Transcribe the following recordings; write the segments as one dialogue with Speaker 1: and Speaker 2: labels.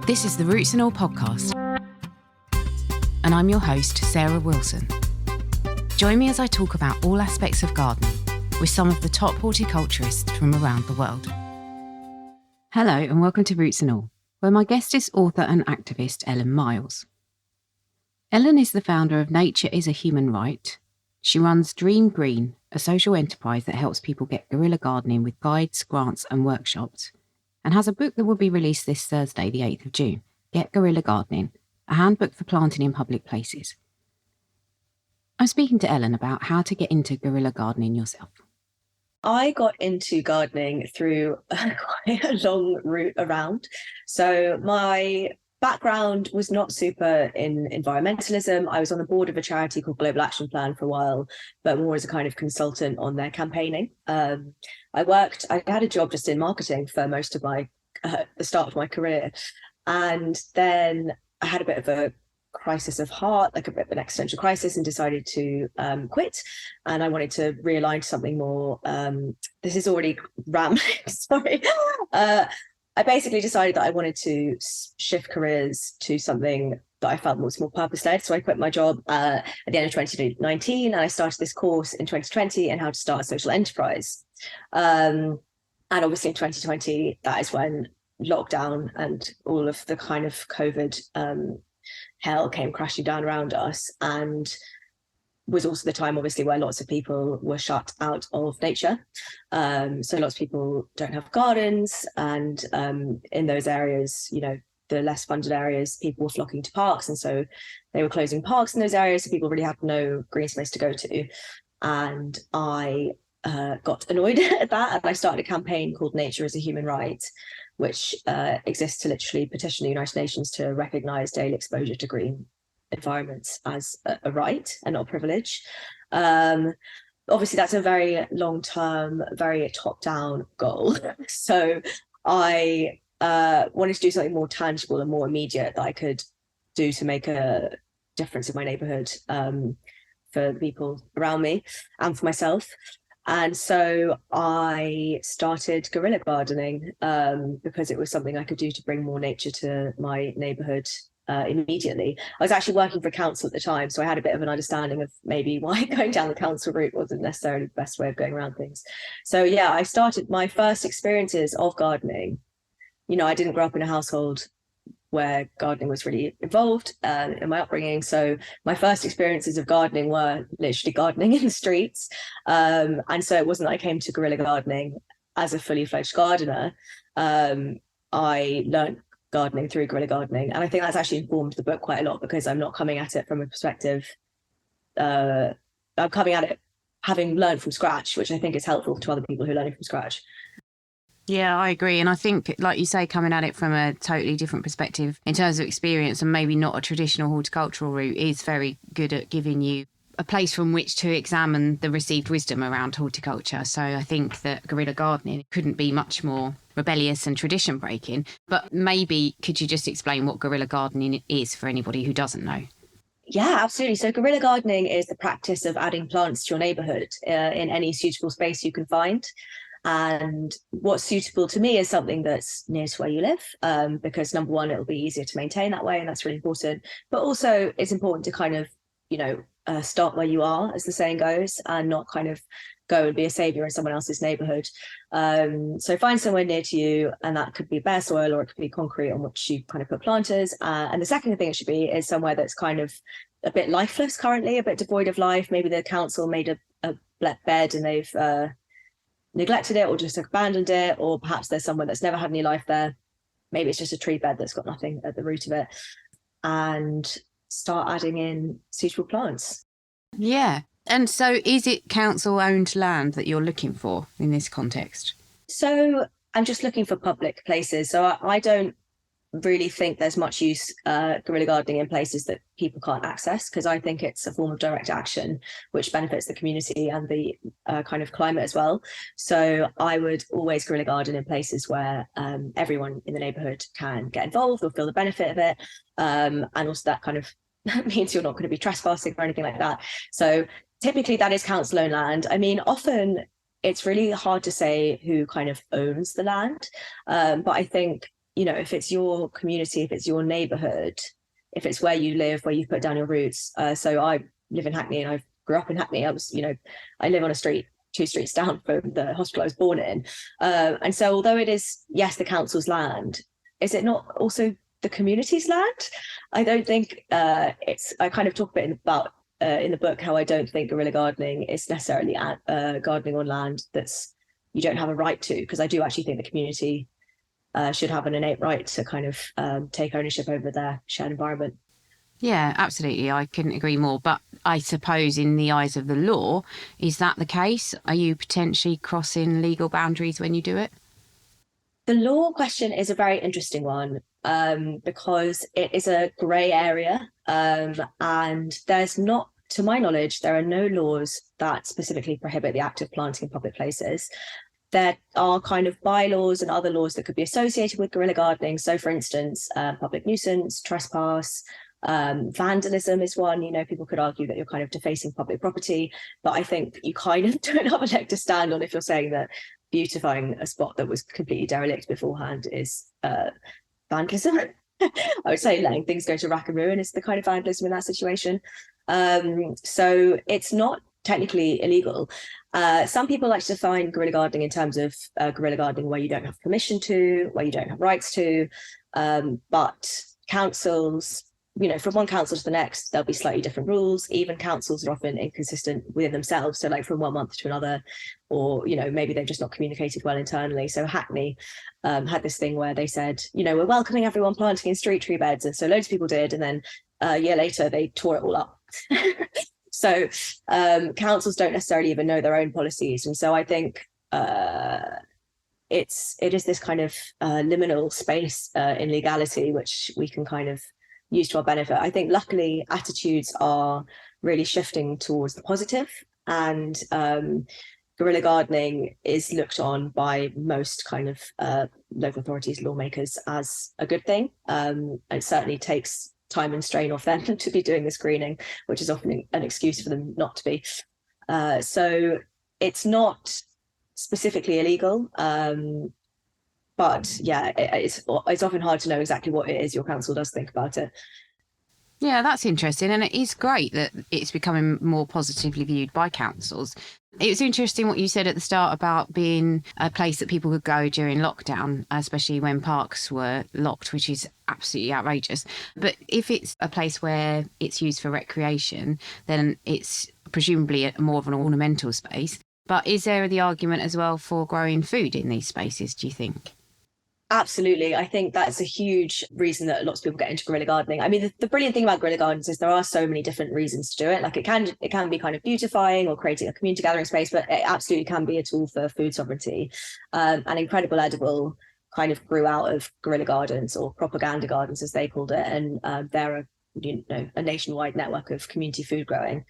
Speaker 1: This is the Roots and All podcast, and I'm your host, Sarah Wilson. Join me as I talk about all aspects of gardening with some of the top horticulturists from around the world. Hello and welcome to Roots and All, where my guest is author and activist Ellen Miles. Ellen is the founder of Nature is a Human Right. She runs Dream Green, a social enterprise that helps people get guerrilla gardening with guides, grants and workshops, and has a book that will be released this Thursday, the 8th of June, Get Guerrilla Gardening, a handbook for planting in public places. I'm speaking to Ellen about how to get into guerrilla gardening yourself.
Speaker 2: I got into gardening through quite a long route around. So my background was not super in environmentalism. I was on the board of a charity called Global Action Plan for a while, but more as a kind of consultant on their campaigning. I had a job just in marketing for most of my, the start of my career. And then I had a bit of a crisis of heart, like a bit of an existential crisis, and decided to quit. And I wanted to realign to something more, this is already rambling, sorry. I basically decided that I wanted to shift careers to something that I felt was more purpose-led. So I quit my job at the end of 2019, and I started this course in 2020 on how to start a social enterprise. And obviously in 2020, that is when lockdown and all of the kind of COVID hell came crashing down around us, and was also the time obviously where lots of people were shut out of nature. So lots of people don't have gardens, and in those areas, you know, the less funded areas, people were flocking to parks, and so they were closing parks in those areas, so people really had no green space to go to. And I got annoyed at that, and I started a campaign called Nature is a Human Right, which exists to literally petition the United Nations to recognise daily exposure to green environments as a right and not a privilege. Obviously, that's a very long-term, very top-down goal. So I wanted to do something more tangible and more immediate that I could do to make a difference in my neighbourhood, for the people around me and for myself. And so I started guerrilla gardening because it was something I could do to bring more nature to my neighbourhood immediately. I was actually working for council at the time, so I had a bit of an understanding of maybe why going down the council route wasn't necessarily the best way of going around things. So yeah, I started my first experiences of gardening. You know, I didn't grow up in a household where gardening was really involved in my upbringing. So my first experiences of gardening were literally gardening in the streets. And so it wasn't that I came to guerrilla gardening as a fully fledged gardener. I learned gardening through guerrilla gardening. And I think that's actually informed the book quite a lot, because I'm not coming at it from a perspective, I'm coming at it having learned from scratch, which I think is helpful to other people who are learning from scratch.
Speaker 1: Yeah, I agree. And I think, like you say, coming at it from a totally different perspective in terms of experience, and maybe not a traditional horticultural route, is very good at giving you a place from which to examine the received wisdom around horticulture. So I think that guerrilla gardening couldn't be much more rebellious and tradition breaking. But maybe could you just explain what guerrilla gardening is for anybody who doesn't know?
Speaker 2: Yeah, absolutely. So guerrilla gardening is the practice of adding plants to your neighbourhood in any suitable space you can find. And what's suitable to me is something that's near to where you live, because number one, it'll be easier to maintain that way, and that's really important. But also it's important to kind of, you know, start where you are, as the saying goes, and not kind of go and be a saviour in someone else's neighbourhood. So find somewhere near to you, and that could be bare soil or it could be concrete on which you kind of put planters. And the second thing it should be is somewhere that's kind of a bit lifeless currently, a bit devoid of life. Maybe the council made a bed and they've neglected it or just abandoned it, or perhaps there's someone that's never had any life there. Maybe it's just a tree bed that's got nothing at the root of it, and start adding in suitable plants.
Speaker 1: Yeah. And so is it council owned land that you're looking for in this context?
Speaker 2: So I'm just looking for public places. So I don't really think there's much use guerrilla gardening in places that people can't access, because I think it's a form of direct action which benefits the community and the kind of climate as well. So I would always guerrilla garden in places where everyone in the neighbourhood can get involved or feel the benefit of it, and also that kind of means you're not going to be trespassing or anything like that. So typically that is council owned land. I mean, often it's really hard to say who kind of owns the land, but I think if it's your community, if it's your neighborhood, if it's where you live, where you've put down your roots. So I live in Hackney, and I grew up in Hackney. I live on a street 2 streets down from the hospital I was born in. And so although it is, yes, the council's land, is it not also the community's land? I don't think I kind of talk a bit about in the book how I don't think guerrilla gardening is necessarily gardening on land that's you don't have a right to, because I do actually think the community should have an innate right to kind of take ownership over their shared environment.
Speaker 1: Yeah, absolutely. I couldn't agree more. But I suppose in the eyes of the law, is that the case? Are you potentially crossing legal boundaries when you do it?
Speaker 2: The law question is a very interesting one because it is a grey area, and there's not, to my knowledge, there are no laws that specifically prohibit the act of planting in public places. There are kind of bylaws and other laws that could be associated with guerrilla gardening. So, for instance, public nuisance, trespass, vandalism is one. People could argue that you're kind of defacing public property, but I think you kind of don't have a leg to stand on if you're saying that beautifying a spot that was completely derelict beforehand is vandalism. I would say letting things go to rack and ruin is the kind of vandalism in that situation. So it's not technically illegal. Some people like to define guerrilla gardening in terms of guerrilla gardening where you don't have permission to, where you don't have rights to, but councils, from one council to the next, there'll be slightly different rules. Even councils are often inconsistent within themselves. So like from 1 month to another, or, maybe they've just not communicated well internally. So Hackney had this thing where they said, we're welcoming everyone planting in street tree beds. And so loads of people did. And then a year later, they tore it all up. So councils don't necessarily even know their own policies. And so I think it is this kind of liminal space in legality, which we can kind of use to our benefit. I think luckily attitudes are really shifting towards the positive, and guerrilla gardening is looked on by most kind of local authorities, lawmakers, as a good thing. It certainly takes time and strain off them to be doing the screening, which is often an excuse for them not to be. So it's not specifically illegal. But yeah, it's often hard to know exactly what it is your council does think about it.
Speaker 1: Yeah, that's interesting. And it is great that it's becoming more positively viewed by councils. It was interesting what you said at the start about being a place that people could go during lockdown, especially when parks were locked, which is absolutely outrageous. But if it's a place where it's used for recreation, then it's presumably more of an ornamental space. But is there the argument as well for growing food in these spaces, do you think?
Speaker 2: Absolutely. I think that's a huge reason that lots of people get into guerrilla gardening. I mean, the brilliant thing about guerrilla gardens is there are so many different reasons to do it. Like it can be kind of beautifying or creating a community gathering space, but it absolutely can be a tool for food sovereignty. And Incredible Edible kind of grew out of guerrilla gardens, or propaganda gardens as they called it. And they're a nationwide network of community food growing.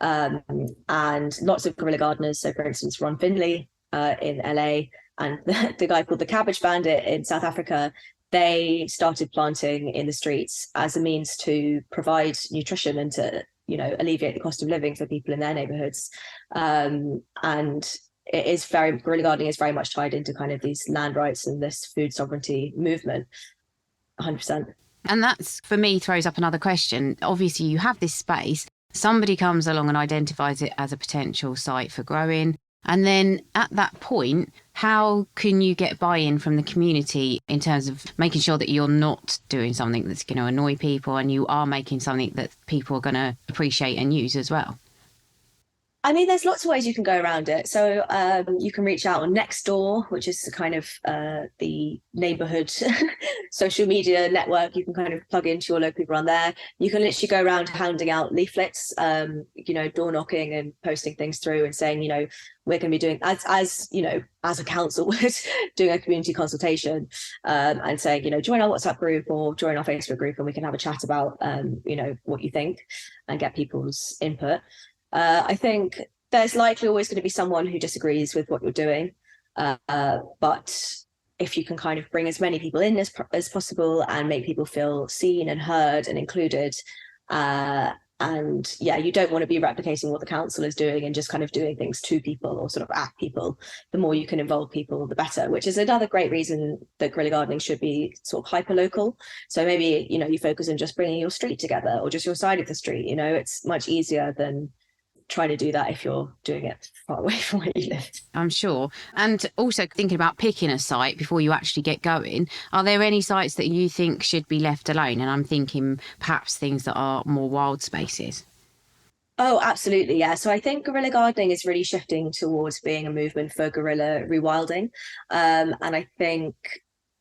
Speaker 2: And lots of guerrilla gardeners, so for instance, Ron Finley in LA, and the guy called the Cabbage Bandit in South Africa, they started planting in the streets as a means to provide nutrition and to, alleviate the cost of living for people in their neighborhoods. And guerrilla gardening is very much tied into kind of these land rights and this food sovereignty movement, 100%.
Speaker 1: And that's, for me, throws up another question. Obviously, you have this space. Somebody comes along and identifies it as a potential site for growing. And then at that point, how can you get buy-in from the community in terms of making sure that you're not doing something that's going to annoy people and you are making something that people are going to appreciate and use as well?
Speaker 2: I mean, there's lots of ways you can go around it. So you can reach out on Nextdoor, which is kind of the neighborhood social media network. You can kind of plug into your local people on there. You can literally go around handing out leaflets, door knocking and posting things through and saying, we're going to be doing, as a council would, doing a community consultation and saying, join our WhatsApp group or join our Facebook group and we can have a chat about, what you think and get people's input. I think there's likely always going to be someone who disagrees with what you're doing. But if you can kind of bring as many people in as possible and make people feel seen and heard and included, And yeah, you don't want to be replicating what the council is doing and just kind of doing things to people or sort of at people. The more you can involve people, the better, which is another great reason that guerrilla gardening should be sort of hyper local. So maybe, you focus on just bringing your street together or just your side of the street. It's much easier than trying to do that if you're doing it far away from where you live.
Speaker 1: I'm sure. And also thinking about picking a site before you actually get going, are there any sites that you think should be left alone? And I'm thinking perhaps things that are more wild spaces.
Speaker 2: Oh, absolutely. Yeah. So I think guerrilla gardening is really shifting towards being a movement for guerrilla rewilding. And I think,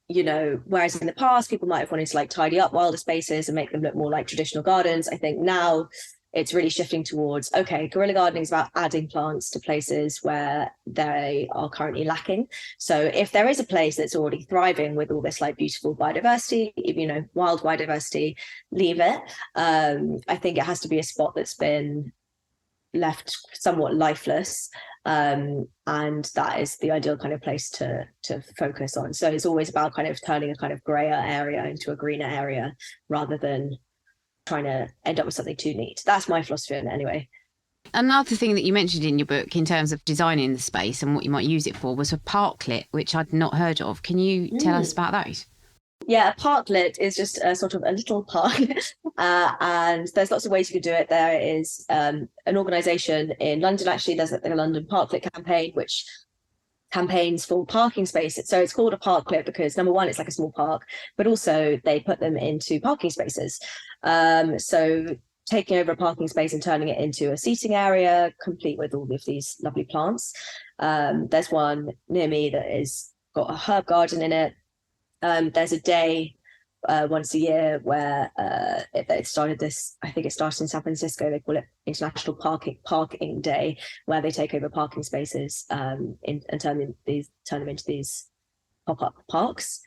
Speaker 2: whereas in the past, people might have wanted to like tidy up wilder spaces and make them look more like traditional gardens. I think now it's really shifting towards, okay, guerrilla gardening is about adding plants to places where they are currently lacking. So if there is a place that's already thriving with all this like beautiful biodiversity, wild biodiversity, leave it. I think it has to be a spot that's been left somewhat lifeless. And that is the ideal kind of place to focus on. So it's always about kind of turning a kind of grayer area into a greener area rather than trying to end up with something too neat. That's my philosophy on it anyway.
Speaker 1: Another thing that you mentioned in your book in terms of designing the space and what you might use it for was a parklet, which I'd not heard of. Can you tell us about those?
Speaker 2: Yeah, a parklet is just a sort of a little park and there's lots of ways you can do it. There is an organisation in London, actually, there's the London Parklet campaign, which campaigns for parking spaces. So it's called a parklet because number one, it's like a small park, but also they put them into parking spaces. So taking over a parking space and turning it into a seating area, complete with all of these lovely plants. There's one near me that is got a herb garden in it. There's a day once a year where it started this, I think it started in San Francisco, they call it International Parking Day, where they take over parking spaces and turn them into these pop-up parks.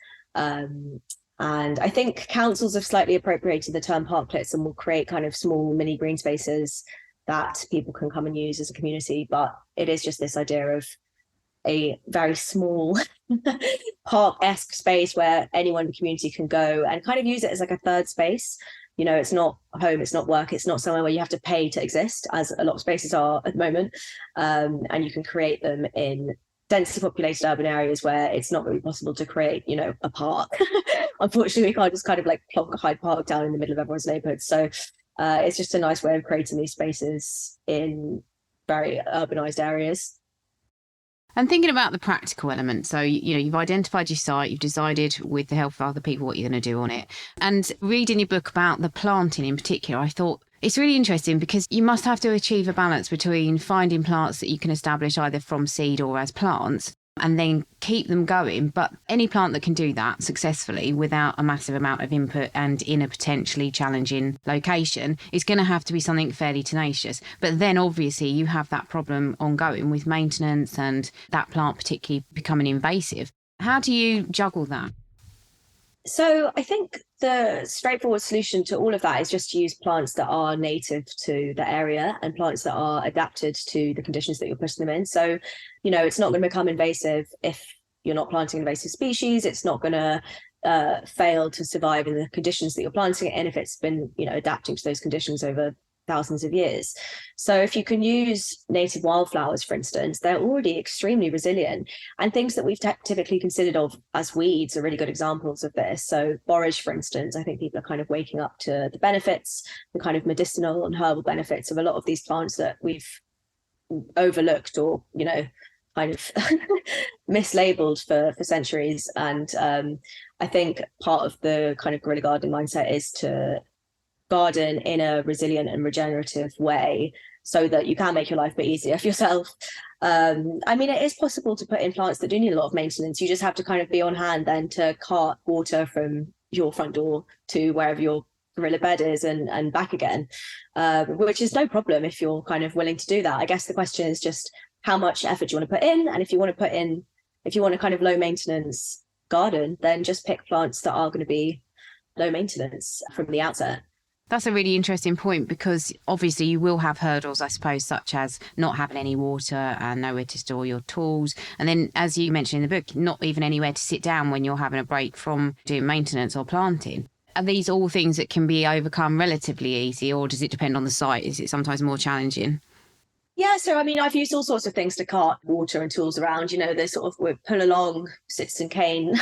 Speaker 2: And I think councils have slightly appropriated the term parklets and will create kind of small mini green spaces that people can come and use as a community. But it is just this idea of a very small park-esque space where anyone in the community can go and kind of use it as like a third space. It's not home, it's not work, it's not somewhere where you have to pay to exist, as a lot of spaces are at the moment. And you can create them in densely populated urban areas where it's not really possible to create, a park. Unfortunately, we can't just kind of like plonk a Hyde Park down in the middle of everyone's neighborhood. So it's just a nice way of creating these spaces in very urbanized areas.
Speaker 1: And thinking about the practical element, so, you've identified your site, you've decided with the help of other people what you're going to do on it. And reading your book about the planting in particular, I thought it's really interesting because you must have to achieve a balance between finding plants that you can establish either from seed or as plants and then keep them going. But any plant that can do that successfully without a massive amount of input and in a potentially challenging location is going to have to be something fairly tenacious. But then obviously you have that problem ongoing with maintenance and that plant particularly becoming invasive. How do you juggle that?
Speaker 2: So I think the straightforward solution to all of that is just to use plants that are native to the area and plants that are adapted to the conditions that you're putting them in. So, it's not going to become invasive if you're not planting invasive species. It's not going to fail to survive in the conditions that you're planting it in if it's been, adapting to those conditions over thousands of years. So if you can use native wildflowers, for instance, they're already extremely resilient, and things that we've typically considered of as weeds are really good examples of this. So borage, for instance, I think people are kind of waking up to the benefits, the kind of medicinal and herbal benefits of a lot of these plants that we've overlooked or, kind of mislabeled for centuries. And I think part of the kind of guerrilla gardening mindset is to garden in a resilient and regenerative way so that you can make your life a bit easier for yourself. It is possible to put in plants that do need a lot of maintenance. You just have to kind of be on hand then to cart water from your front door to wherever your guerrilla bed is and back again, which is no problem if you're kind of willing to do that. I guess the question is just how much effort do you want to put in? And if you want a kind of low maintenance garden, then just pick plants that are going to be low maintenance from the outset.
Speaker 1: That's a really interesting point because obviously you will have hurdles, I suppose, such as not having any water and nowhere to store your tools. And then, as you mentioned in the book, not even anywhere to sit down when you're having a break from doing maintenance or planting. Are these all things that can be overcome relatively easy, or does it depend on the site? Is it sometimes more challenging?
Speaker 2: Yeah, so I mean, I've used all sorts of things to cart water and tools around. The sort of we pull along citizen cane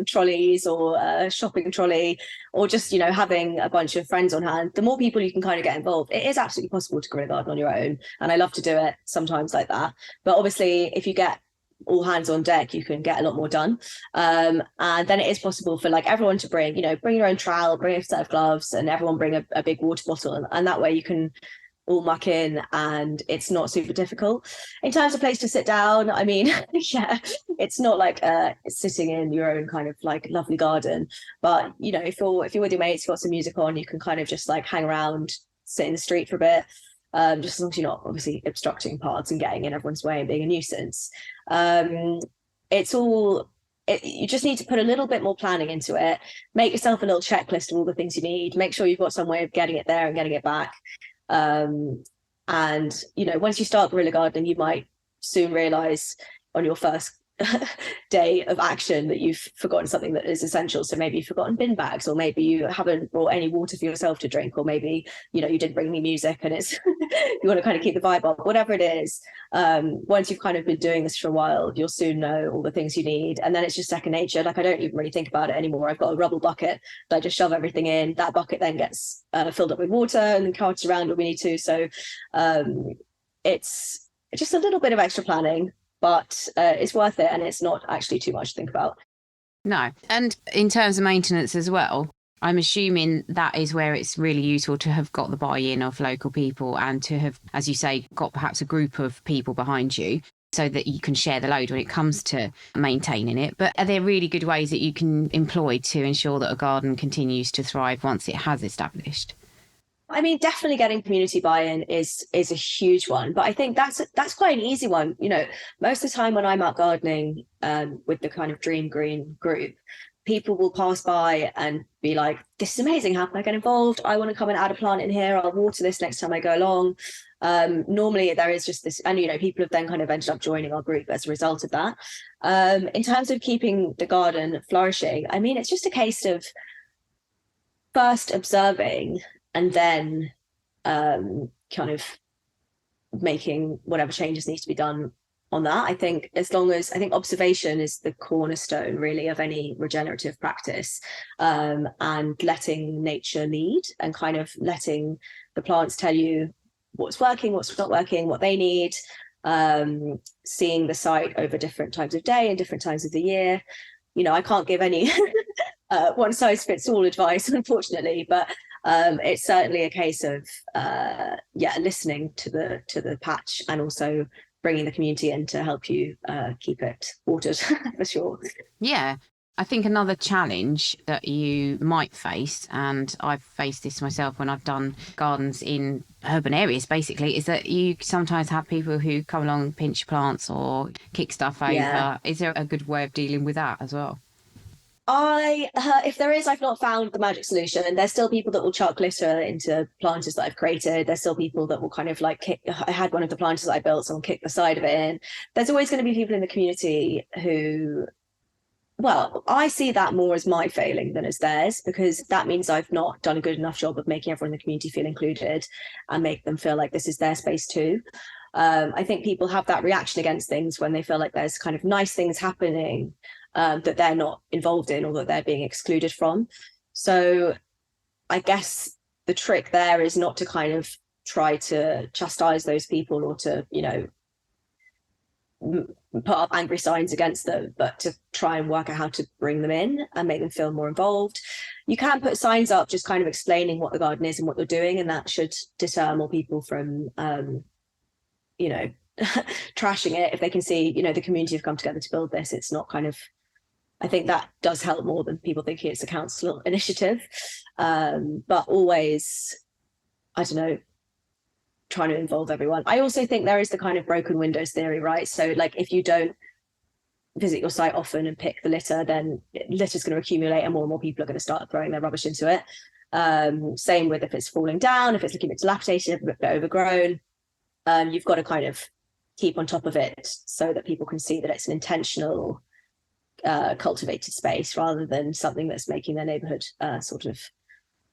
Speaker 2: trolleys, or a shopping trolley, or just having a bunch of friends on hand. The more people you can kind of get involved, it is absolutely possible to grow a garden on your own, and I love to do it sometimes like that. But obviously, if you get all hands on deck, you can get a lot more done. And then it is possible for like everyone to bring your own trowel, bring a set of gloves, and everyone bring a big water bottle, and that way you can all muck in and it's not super difficult. In terms of place to sit down, I mean, yeah, it's not like sitting in your own kind of like lovely garden, but if you're with your mates, you've got some music on, you can kind of just like hang around, sit in the street for a bit, just as long as you're not obviously obstructing paths and getting in everyone's way and being a nuisance. You just need to put a little bit more planning into it, make yourself a little checklist of all the things you need, make sure you've got some way of getting it there and getting it back. And once you start guerrilla gardening, you might soon realize on your first day of action that you've forgotten something that is essential. So maybe you've forgotten bin bags, or maybe you haven't brought any water for yourself to drink, or maybe you didn't bring any music and it's you want to kind of keep the vibe up, whatever it is. Once you've kind of been doing this for a while, you'll soon know all the things you need, and then it's just second nature. Like I don't even really think about it anymore. I've got a rubble bucket that I just shove everything in. That bucket then gets filled up with water and then carts around when we need to. So it's just a little bit of extra planning, but it's worth it, and it's not actually too much to think about.
Speaker 1: No. And in terms of maintenance as well, I'm assuming that is where it's really useful to have got the buy-in of local people and to have, as you say, got perhaps a group of people behind you so that you can share the load when it comes to maintaining it. But are there really good ways that you can employ to ensure that a garden continues to thrive once it has established?
Speaker 2: I mean, definitely getting community buy-in is a huge one, but I think that's quite an easy one. Most of the time when I'm out gardening with the kind of Dream Green group, people will pass by and be like, this is amazing, how can I get involved? I want to come and add a plant in here, I'll water this next time I go along. Normally there is just this, and people have then kind of ended up joining our group as a result of that. In terms of keeping the garden flourishing, I mean, it's just a case of first observing and then kind of making whatever changes need to be done on that. I think observation is the cornerstone really of any regenerative practice, and letting nature lead and kind of letting the plants tell you what's working, what's not working, what they need, seeing the site over different times of day and different times of the year. I can't give any one size fits all advice, unfortunately, but it's certainly a case of listening to the patch, and also bringing the community in to help you keep it watered for sure.
Speaker 1: Yeah. I think another challenge that you might face, and I've faced this myself when I've done gardens in urban areas basically, is that you sometimes have people who come along, pinch plants or kick stuff over. Yeah. Is there a good way of dealing with that as well?
Speaker 2: If there is, I've not found the magic solution. And there's still people that will chuck glitter into planters that I've created. There's still people that will kind of like kick. I had one of the planters that I built, someone kicked the side of it in. There's always going to be people in the community who, well, I see that more as my failing than as theirs, because that means I've not done a good enough job of making everyone in the community feel included and make them feel like this is their space too. I think people have that reaction against things when they feel like there's kind of nice things happening that they're not involved in, or that they're being excluded from. So I guess the trick there is not to kind of try to chastise those people or to, put up angry signs against them, but to try and work out how to bring them in and make them feel more involved. You can put signs up just kind of explaining what the garden is and what you're doing, and that should deter more people from trashing it. If they can see, the community have come together to build this, it's not kind of, I think that does help more than people thinking it's a council initiative. But always, I don't know, trying to involve everyone. I also think there is the kind of broken windows theory, right? So like if you don't visit your site often and pick the litter, then litter's going to accumulate and more people are going to start throwing their rubbish into it. Same with if it's falling down, if it's looking a bit dilapidated, a bit overgrown. You've got to kind of keep on top of it so that people can see that it's an intentional cultivated space rather than something that's making their neighborhood sort of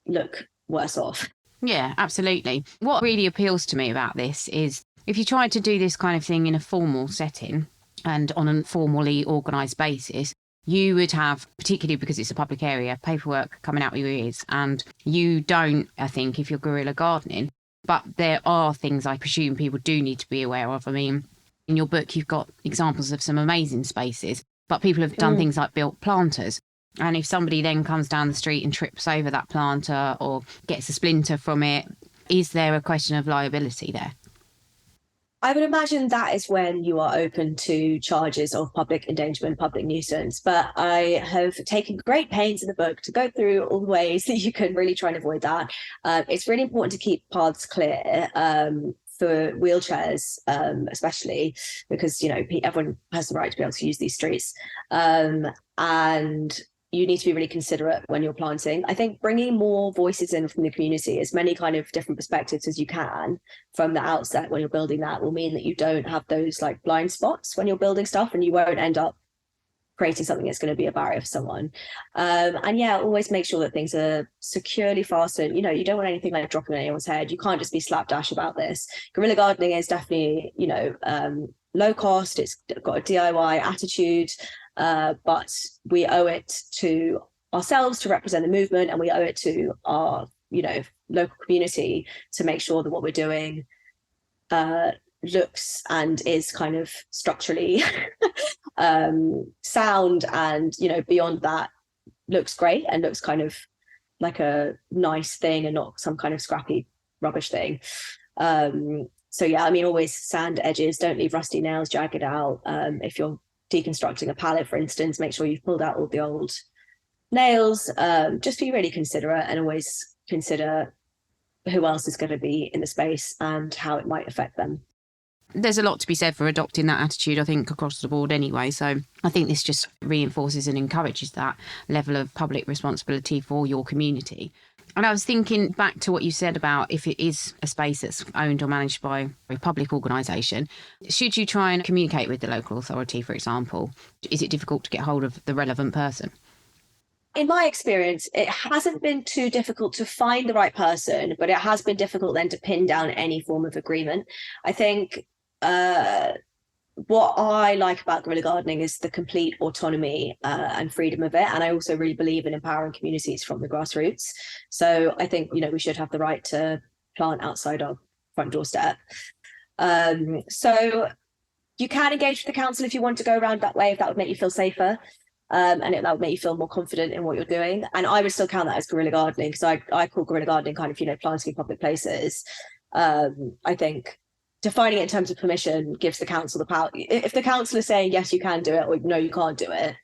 Speaker 2: look worse off.
Speaker 1: Yeah, absolutely. What really appeals to me about this is if you try to do this kind of thing in a formal setting and on a formally organised basis, you would have, particularly because it's a public area, paperwork coming out of your ears. And you don't, I think, if you're guerrilla gardening, but there are things I presume people do need to be aware of. I mean, in your book, you've got examples of some amazing spaces, but people have done things like built planters. And if somebody then comes down the street and trips over that planter or gets a splinter from it, is there a question of liability there?
Speaker 2: I would imagine that is when you are open to charges of public endangerment, public nuisance. But I have taken great pains in the book to go through all the ways that you can really try and avoid that. It's really important to keep paths clear for wheelchairs, especially because, everyone has the right to be able to use these streets. And you need to be really considerate when you're planting. I think bringing more voices in from the community, as many kind of different perspectives as you can from the outset when you're building that, will mean that you don't have those like blind spots when you're building stuff, and you won't end up creating something that's going to be a barrier for someone. And yeah, always make sure that things are securely fastened. You don't want anything like dropping on anyone's head. You can't just be slapdash about this. Guerrilla gardening is definitely, low cost. It's got a DIY attitude. But we owe it to ourselves to represent the movement, and we owe it to our, local community to make sure that what we're doing looks and is kind of structurally sound, and, beyond that, looks great and looks kind of like a nice thing and not some kind of scrappy rubbish thing. So yeah, I mean, always sand edges, don't leave rusty nails jagged out. If you're deconstructing a pallet, for instance, make sure you've pulled out all the old nails. Just be really considerate, and always consider who else is going to be in the space and how it might affect them.
Speaker 1: There's a lot to be said for adopting that attitude, I think, across the board anyway. So I think this just reinforces and encourages that level of public responsibility for your community. And I was thinking back to what you said about if it is a space that's owned or managed by a public organisation, should you try and communicate with the local authority, for example? Is it difficult to get hold of the relevant person?
Speaker 2: In my experience, it hasn't been too difficult to find the right person, but it has been difficult then to pin down any form of agreement. I think what I like about guerrilla gardening is the complete autonomy and freedom of it. And I also really believe in empowering communities from the grassroots. So I think, we should have the right to plant outside our front doorstep. So you can engage with the council if you want to go around that way, if that would make you feel safer. And that would make you feel more confident in what you're doing. And I would still count that as guerrilla gardening, because I call guerrilla gardening kind of, planting in public places. I think defining it in terms of permission gives the council the power. If the council is saying, yes, you can do it, or no, you can't do it,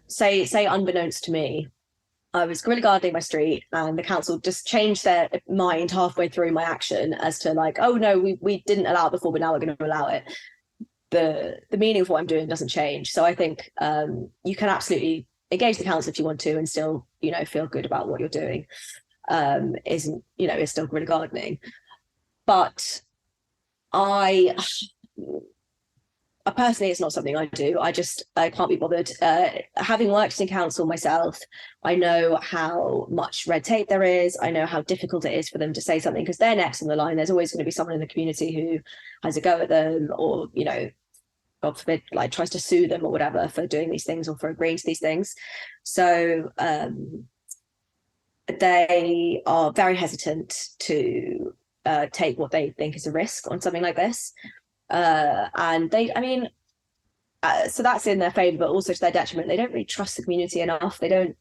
Speaker 2: say unbeknownst to me, I was guerrilla gardening my street and the council just changed their mind halfway through my action as to like, oh no, we didn't allow it before, but now we're going to allow it. The meaning of what I'm doing doesn't change. So I think you can absolutely engage the council if you want to and still, feel good about what you're doing. Is still guerrilla gardening. But I personally, it's not something I do. I can't be bothered. Having worked in council myself, I know how much red tape there is. I know how difficult it is for them to say something because they're next on the line. There's always going to be someone in the community who has a go at them, or, God forbid, like tries to sue them or whatever for doing these things or for agreeing to these things. So they are very hesitant to take what they think is a risk on something like this. So that's in their favor, but also to their detriment. They don't really trust the community enough. They don't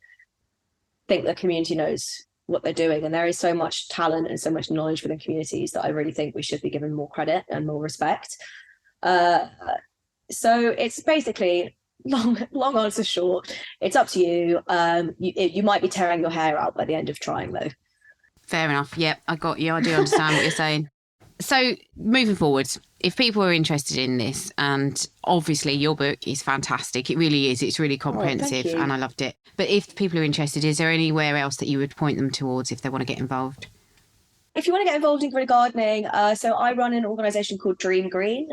Speaker 2: think the community knows what they're doing. And there is so much talent and so much knowledge within communities that I really think we should be given more credit and more respect. So it's basically long answer short. It's up to you. You might be tearing your hair out by the end of trying, though.
Speaker 1: Fair enough. Yep, I got you. I do understand what you're saying. So moving forwards, if people are interested in this, and obviously your book is fantastic. It really is. It's really comprehensive and I loved it. But if people are interested, is there anywhere else that you would point them towards if they want to get involved?
Speaker 2: If you want to get involved in guerrilla gardening, so I run an organisation called Dream Green,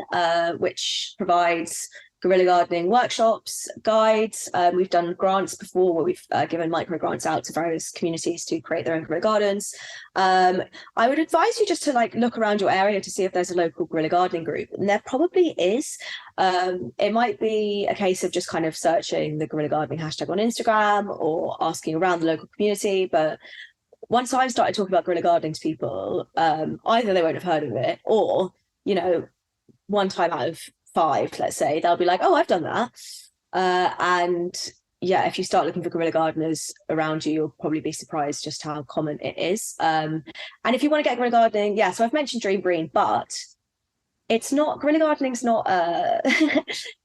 Speaker 2: which provides guerrilla gardening workshops, guides. We've done grants before where we've given micro grants out to various communities to create their own guerrilla gardens. I would advise you just to look around your area to see if there's a local guerrilla gardening group, and there probably is. It might be a case of just kind of searching the guerrilla gardening hashtag on Instagram or asking around the local community. But once I've started talking about guerrilla gardening to people, either they won't have heard of it, or, one time out of 5, let's say, they'll be like, oh, I've done that. And yeah, if you start looking for guerrilla gardeners around you, you'll probably be surprised just how common it is. And if you want to get guerrilla gardening, so I've mentioned Dream Green, but it's not, guerrilla gardening's not,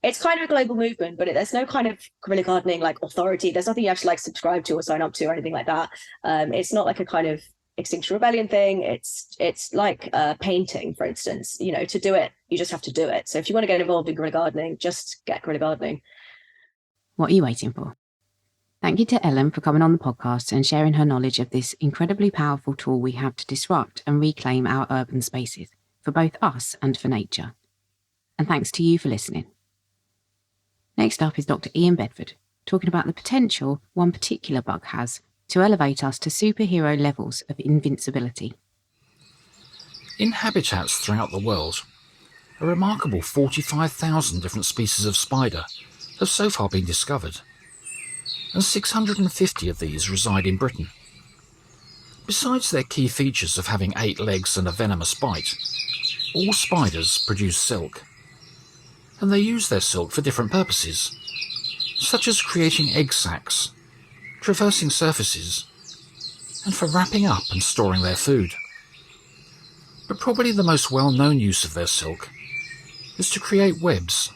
Speaker 2: it's kind of a global movement, but there's no kind of guerrilla gardening authority. There's nothing you have to subscribe to or sign up to or anything like that. It's not like a kind of Extinction Rebellion thing. It's like painting, for instance. To do it, you just have to do it. So if you want to get involved in guerrilla gardening, just get guerrilla gardening.
Speaker 1: What are you waiting for? Thank you to Ellen for coming on the podcast and sharing her knowledge of this incredibly powerful tool we have to disrupt and reclaim our urban spaces, for both us and for nature. And thanks to you for listening. Next up is Dr. Ian Bedford, talking about the potential one particular bug has to elevate us to superhero levels of invincibility.
Speaker 3: In habitats throughout the world, a remarkable 45,000 different species of spider have so far been discovered, and 650 of these reside in Britain. Besides their key features of having 8 legs and a venomous bite, all spiders produce silk, and they use their silk for different purposes, such as creating egg sacs, traversing surfaces, and for wrapping up and storing their food. But probably the most well-known use of their silk is to create webs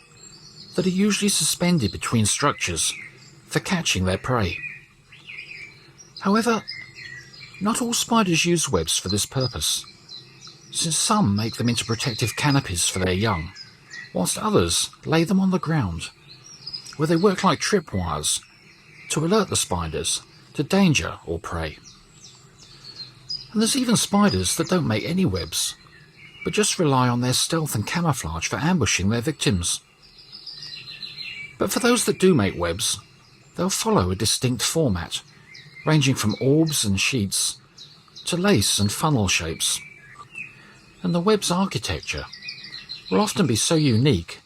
Speaker 3: that are usually suspended between structures for catching their prey. However, not all spiders use webs for this purpose, since some make them into protective canopies for their young, whilst others lay them on the ground, where they work like tripwires to alert the spiders to danger or prey. And there's even spiders that don't make any webs, but just rely on their stealth and camouflage for ambushing their victims. But for those that do make webs, they'll follow a distinct format, ranging from orbs and sheets to lace and funnel shapes. And the web's architecture will often be so unique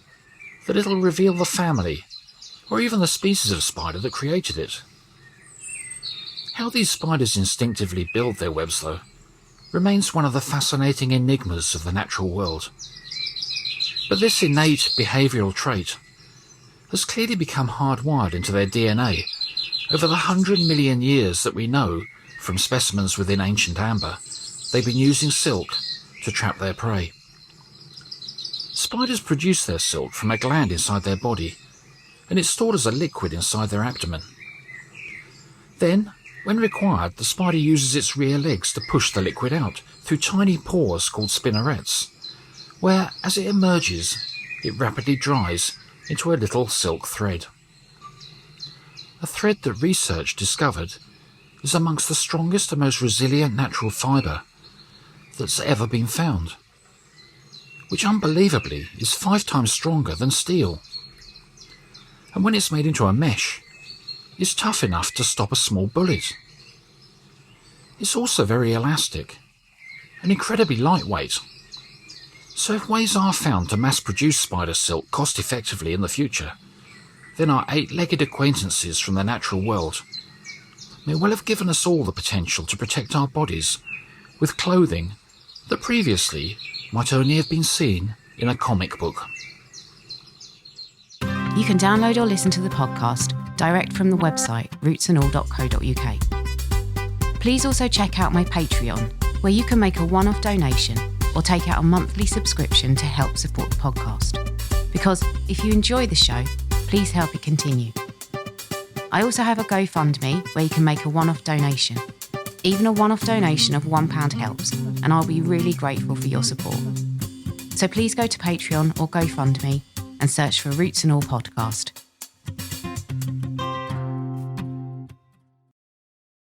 Speaker 3: that it'll reveal the family or even the species of spider that created it. How these spiders instinctively build their webs, though, remains one of the fascinating enigmas of the natural world. But this innate behavioural trait has clearly become hardwired into their DNA over the 100 million years that we know from specimens within ancient amber they've been using silk to trap their prey. Spiders produce their silk from a gland inside their body, and it's stored as a liquid inside their abdomen. Then, when required, the spider uses its rear legs to push the liquid out through tiny pores called spinnerets, where, as it emerges, it rapidly dries into a little silk thread. A thread that research discovered is amongst the strongest and most resilient natural fibre that's ever been found, which unbelievably is 5 times stronger than steel. And when it's made into a mesh, it's tough enough to stop a small bullet. It's also very elastic and incredibly lightweight. So if ways are found to mass-produce spider silk cost-effectively in the future, then our 8-legged acquaintances from the natural world may well have given us all the potential to protect our bodies with clothing that previously might only have been seen in a comic book.
Speaker 1: You can download or listen to the podcast direct from the website rootsandall.co.uk. Please also check out my Patreon, where you can make a one-off donation or take out a monthly subscription to help support the podcast. Because if you enjoy the show, please help it continue. I also have a GoFundMe where you can make a one-off donation. Even a one-off donation of £1 helps, and I'll be really grateful for your support. So please go to Patreon or GoFundMe and search for Roots and All Podcast.